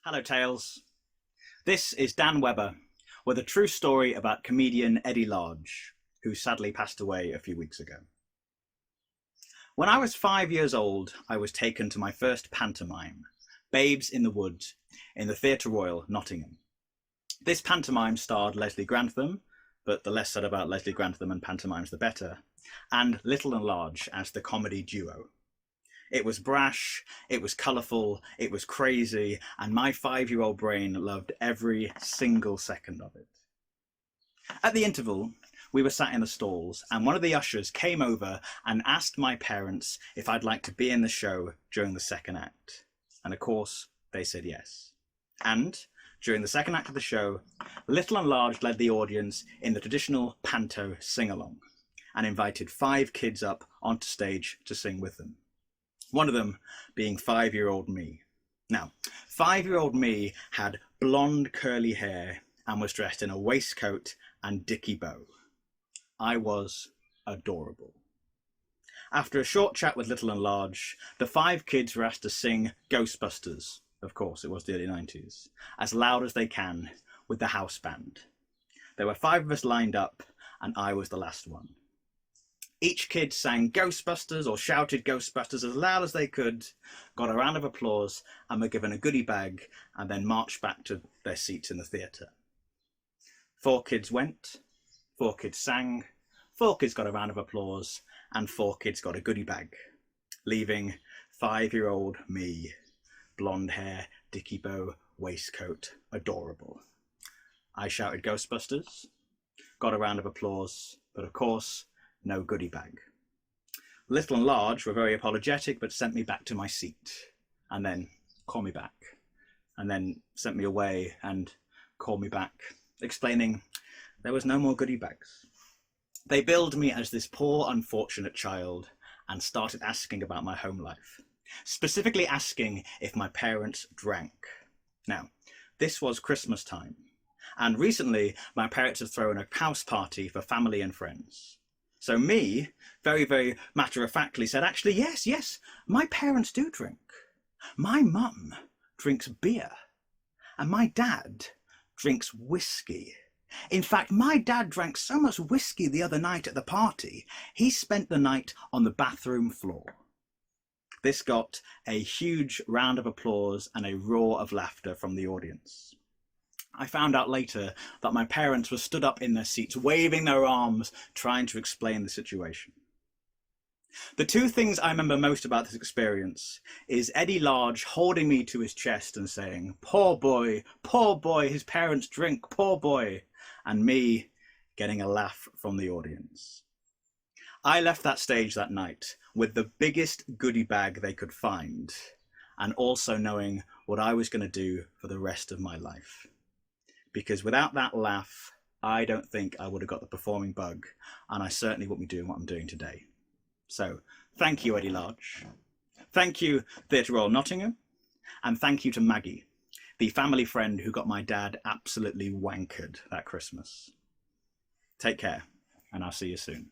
Hello, Tales. This is Dan Webber with a true story about comedian Eddie Large, who sadly passed away a few weeks ago. When I was 5 years old, I was taken to my first pantomime, Babes in the Wood, in the Theatre Royal, Nottingham. This pantomime starred Leslie Grantham, but the less said about Leslie Grantham and pantomimes the better, and Little and Large as the comedy duo. It was brash, it was colourful, it was crazy, and my 5-year-old brain loved every single second of it. At the interval, we were sat in the stalls, and one of the ushers came over and asked my parents if I'd like to be in the show during the second act. And of course, they said yes. And during the second act of the show, Little and Large led the audience in the traditional Panto sing-along and invited 5 kids up onto stage to sing with them. One of them being 5-year-old me. Now, 5-year-old me had blonde curly hair and was dressed in a waistcoat and dicky bow. I was adorable. After a short chat with Little and Large, the 5 kids were asked to sing Ghostbusters, of course it was the early 90s, as loud as they can with the house band. There were 5 of us lined up and I was the last one. Each kid sang Ghostbusters or shouted Ghostbusters as loud as they could, got a round of applause and were given a goodie bag and then marched back to their seats in the theatre. 4 kids went, 4 kids sang, 4 kids got a round of applause and 4 kids got a goodie bag, leaving 5-year-old me, blonde hair, dicky bow, waistcoat, adorable. I shouted Ghostbusters, got a round of applause, but of course, no goodie bag. Little and Large were very apologetic, but sent me back to my seat and then called me back and then sent me away and called me back, explaining there was no more goodie bags. They billed me as this poor, unfortunate child and started asking about my home life, specifically asking if my parents drank. Now, this was Christmas time, and recently my parents had thrown a house party for family and friends. So me, very matter-of-factly said, actually, yes, my parents do drink. My mum drinks beer, and my dad drinks whiskey. In fact, my dad drank so much whiskey the other night at the party, he spent the night on the bathroom floor. This got a huge round of applause and a roar of laughter from the audience. I found out later that my parents were stood up in their seats, waving their arms, trying to explain the situation. The 2 things I remember most about this experience is Eddie Large holding me to his chest and saying, poor boy, his parents drink, poor boy, and me getting a laugh from the audience. I left that stage that night with the biggest goodie bag they could find, and also knowing what I was going to do for the rest of my life. Because without that laugh, I don't think I would have got the performing bug, and I certainly wouldn't be doing what I'm doing today. So, thank you, Eddie Large. Thank you, Theatre Royal Nottingham, and thank you to Maggie, the family friend who got my dad absolutely wankered that Christmas. Take care, and I'll see you soon.